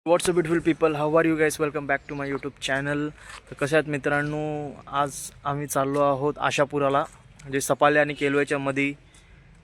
What's a beautiful people, how are you guys. Welcome back to my YouTube channel. तर कशा आहेत मित्रांनो, आज आम्ही चाललो आहोत आशापुराला, जे सपाले आणि केलवेच्या मध्ये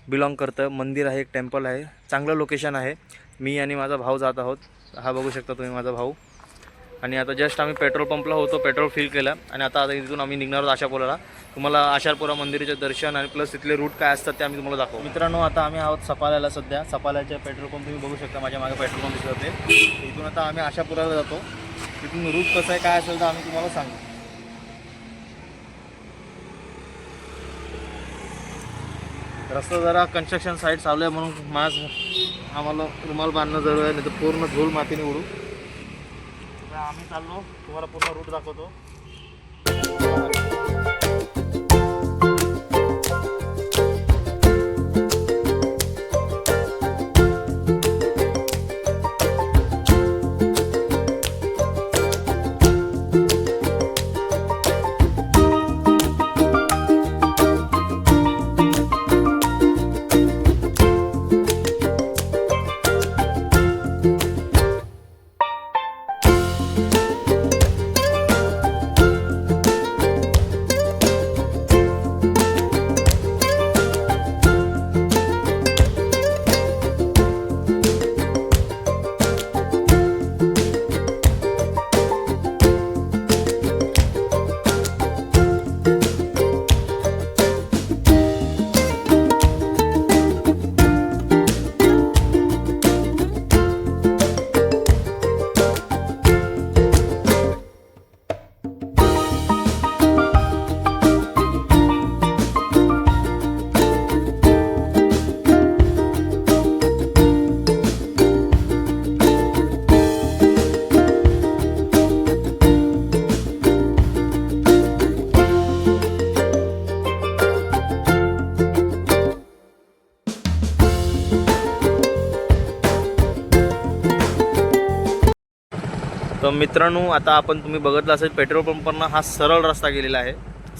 बिलॉंग करतं. मंदिर आहे, एक टेम्पल आहे, चांगलं लोकेशन आहे. मी आणि माझा भाऊ जात आहोत. हा बघू शकता तुम्ही माझा भाऊ. आणि आता जस्ट आम्ही पेट्रोल पंपला होतो, पेट्रोल फिल केलं आणि आता इथून आम्ही निघणार आहोत आशापुराला. तुम्हाला आशापुरा मंदिराचे दर्शन आणि प्लस तिथले रूट काय असतात ते आम्ही तुम्हाला दाखवू. मित्रांनो, आता आम्ही आहोत सपाल्याला. सध्या सपाल्याच्या पेट्रोल पंप तुम्ही बघू शकता, माझ्या मागे पेट्रोल पंप दिसत होते. इथून आता आम्ही आशापुराला जातो. तिथून रूट कसं आहे काय असेल तर आम्ही तुम्हाला सांगू. रस्ता जरा कन्स्ट्रक्शन साईट चालू आहे म्हणून आम्हाला रुमाल बांधणं जरूर आहे, नाही तर पूर्ण धूळ मातीने उडू. आम्ही चाललो, तुम्हाला पूर्ण रूट दाखवतो. तर मित्रांनो, आता आपण तुम्ही बघितलं असेल पेट्रोल पंपांना हा सरळ रस्ता गेलेला आहे.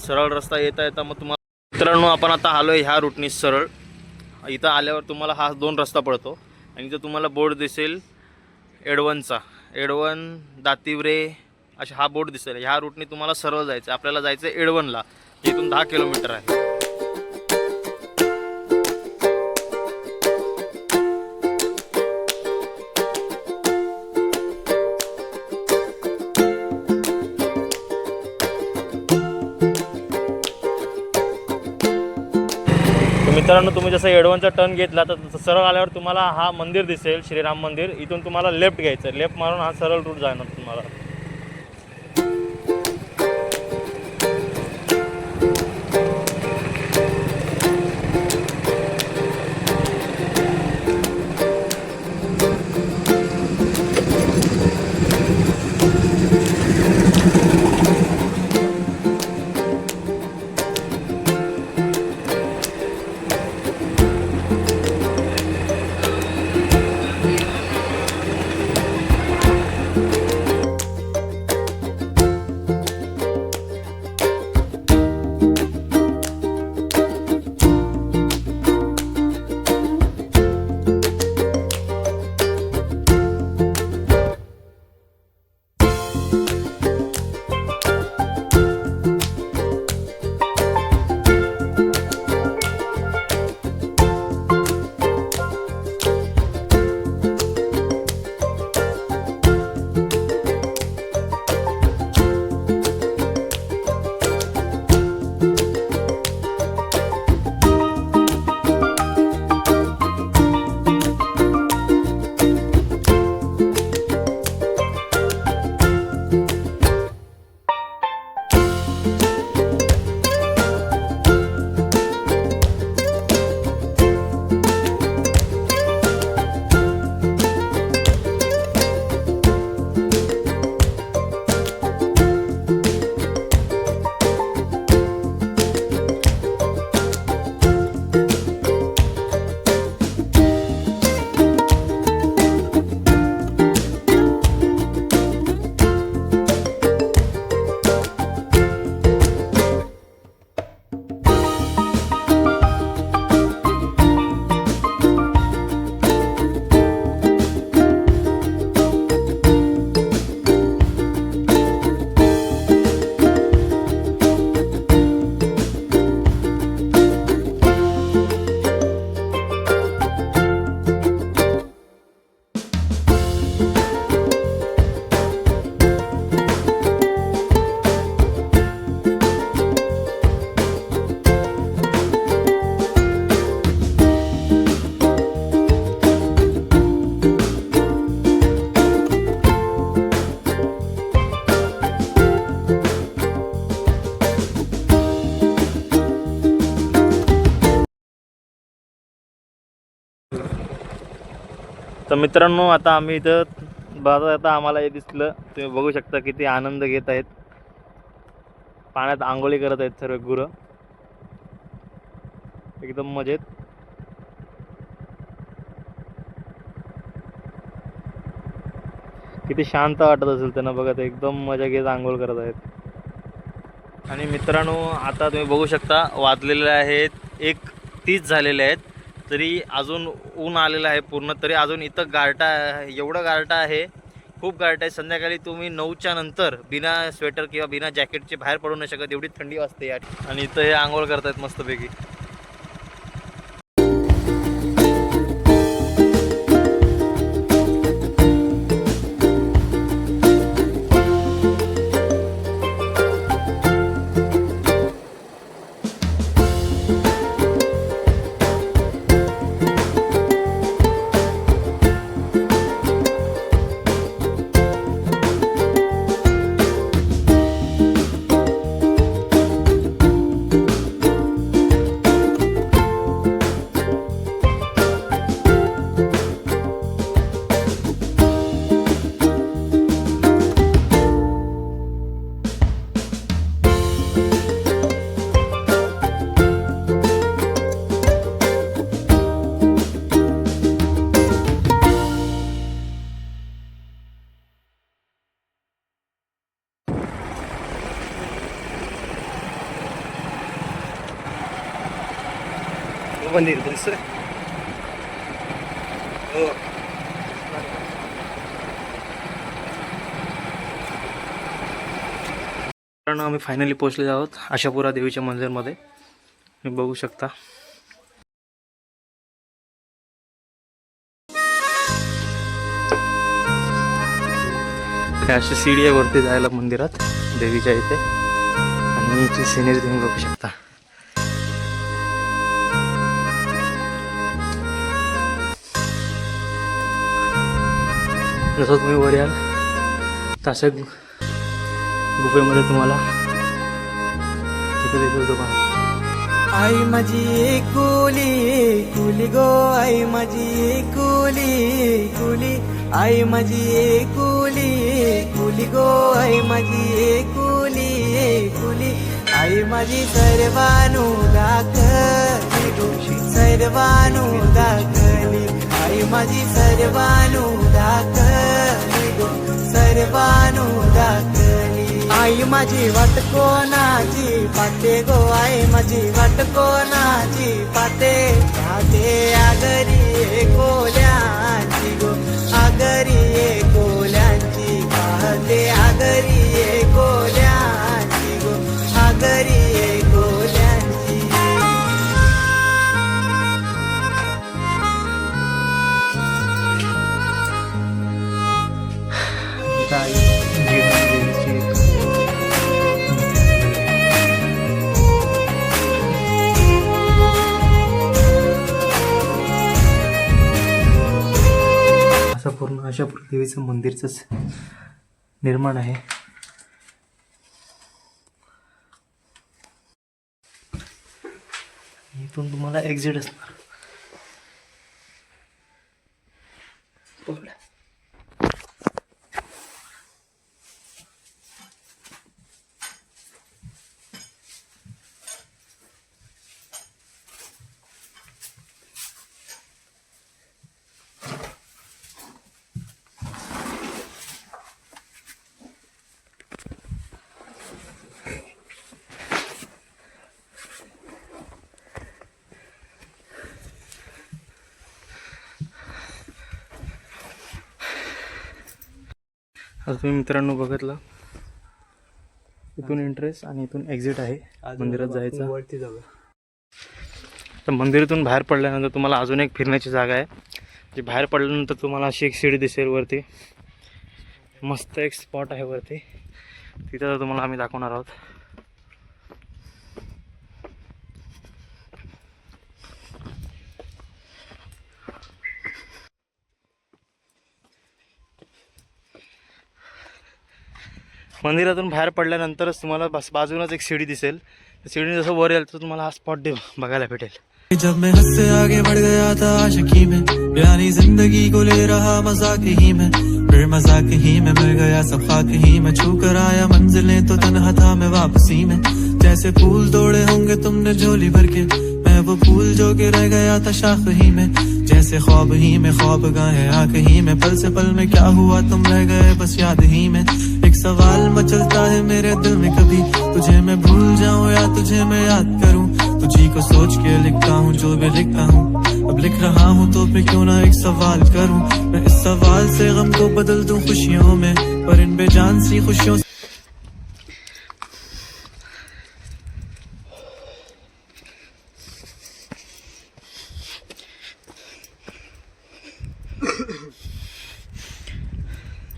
सरळ रस्ता येता मग तुम्हाला मित्रांनो आपण आता आलो आहे ह्या रूटनी सरळ. इथं आल्यावर तुम्हाला हा दोन रस्ता पडतो आणि इथं तुम्हाला बोर्ड दिसेल एडवनचा, एडवन दातिवरे अशा हा बोर्ड दिसेल. ह्या रूटनी तुम्हाला सरळ जायचं. आपल्याला जायचं आहे एडवनला, इथून 10 किलोमीटर आहे. मित्रांनो, तुम्ही जसं एडवनचा टर्न घेतला तर सरळ आल्यावर तुम्हाला हा मंदिर दिसेल, श्रीराम मंदिर. इथून तुम्हाला लेफ्ट घ्यायचं, लेफ्ट मारून हा सरळ रूट जाणार तुम्हाला. तर मित्रांनो आता आम्ही इथं बघा, आता आम्हाला हे दिसलं, तुम्ही बघू शकता किती आनंद घेत आहेत, पाण्यात आंघोळी करत आहेत सर्व गुरं एकदम मजेत. किती शांत वाटत असेल त्यांना बघा, ते एकदम मजा घेत आंघोळ करत आहेत. आणि मित्रांनो आता तुम्ही बघू शकता वाजलेले आहेत 1:30 झालेले आहेत, तरी अजून ऊन आलेलं आहे पूर्ण, तरी अजून इथं गारटा, एवढं गारटा आहे, खूप गारटा आहे. संध्याकाळी तुम्ही 9च्या नंतर बिना स्वेटर किंवा बिना जॅकेटचे बाहेर पडू नाही शकत, एवढी थंडी वाजते यार. आणि इथं हे आंघोळ करतायत मस्तपैकी. मंदिर दुसरं हो. कारण आम्ही फायनली पोहोचलेलो आहोत आशापुरा देवीच्या मंदिरमध्ये. तुम्ही बघू शकता अशी सीडी आहे वरती जायला मंदिरात देवीच्या इथे, आणि इथे सिनेरी तुम्ही बघू शकता. जसं तुम्ही वर याल तसं गुफेमध्ये तुम्हाला इथं दिसत होतं. आई माझी एकुली कुली गो, आई माझी एकुली कुली, आई माझी एकुली कुली गो, आई माझी एकुली कुली, आई माझी सर्वानु दाखली गो, सर्वानु दाखली, आई माझी सर्वानु दाखली गो, सर्वानु दाखली. आई माझी वाट कोणाची पाते गो, आई माझी वाट कोणाची पाते, पाते आगरी कोल्यांची गो, आगरी कोल्यांची, पाहते आगरी कोल्यांची गो, आगरी कोल्यांची. असं पूर्ण आशापुरा देवीचं मंदिरचंच निर्माण आहे. इथून तुम्हाला एक्झिट असणार. आता तुम्ही मित्रांनो बघितलं, इथून एंट्रेस आणि इथून एक्झिट आहे मंदिरात जायचं. वरती जाऊया. तर मंदिरातून बाहेर पडल्यानंतर तुम्हाला अजून एक फिरण्याची जागा आहे, जी बाहेर पडल्यानंतर तुम्हाला अशी एक सीडी दिसेल वरती, मस्त एक स्पॉट आहे वरती, तिथं तुम्हाला आम्ही दाखवणार आहोत. मंदिरातून बाहेर पडल्यानंतरच तुम्हाला बाजूनच एक सीडी दिसेल. सीडी जसं वर येईल तर तुम्हाला हा स्पॉट बघायला भेटेल. जब मैं हद से आगे बढ़ गया था आशिकी में, यानी जिंदगी को ले रहा मजाक ही में, फिर मजाक ही में मिल गया सब खाक ही में, छू कर आया मंजिलें तो तन्हा था मैं वापसी में। जैसे फूल तोड़े होंगे तुमने झोली भर के, मैं वो फूल जो के रह गया था शाख ही में। जैसे ख्वाब ही में ख्वाब गाहे आंख ही में, पल से पल में क्या हुआ तुम रह गए बस याद ही में। एक सवाल मचलता है मेरे दिल में, कभी तुझे मैं भूल जाऊं या तुझे मैं याद करूं। तुझी को सोच के लिखता हूँ जो भी लिखता हूँ, अब लिख रहा हूँ तो फिर क्यों ना एक सवाल करूं। मैं इस सवाल से गम को बदल दूं खुशियों में, पर इन बेजान सी खुशियों से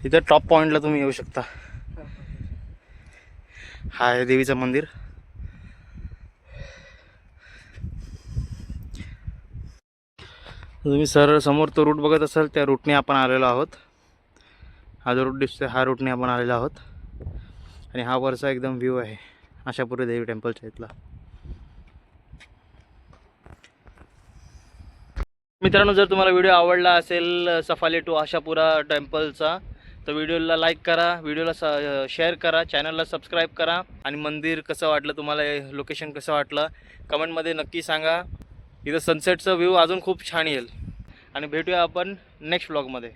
इथं टॉप पॉइंटला तुम्ही येऊ शकता. हा आहे देवीचं मंदिर. तुम्ही सरळ समोर तो रूट बघत असाल, त्या रूटने आपण आलेलो आहोत. हा जो रूट दिसतोय हा रूटने आपण आलेलो आहोत. आणि हा वरचा एकदम व्ह्यू आहे आशापुरी देवी टेम्पलच्या इथला. मित्रांनो, जर तुम्हाला व्हिडिओ आवडला असेल सफाले टू आशापुरा टेम्पलचा, तर व्हिडिओला लाईक करा, व्हिडिओला शेअर करा, चॅनलला सबस्क्राईब करा. आणि मंदिर कसं वाटलं तुम्हाला, लोकेशन कसं वाटलं कमेंटमध्ये नक्की सांगा. इथं सनसेटचा व्ह्यू अजून खूप छान येईल. आणि भेटूया आपण नेक्स्ट व्लॉगमध्ये.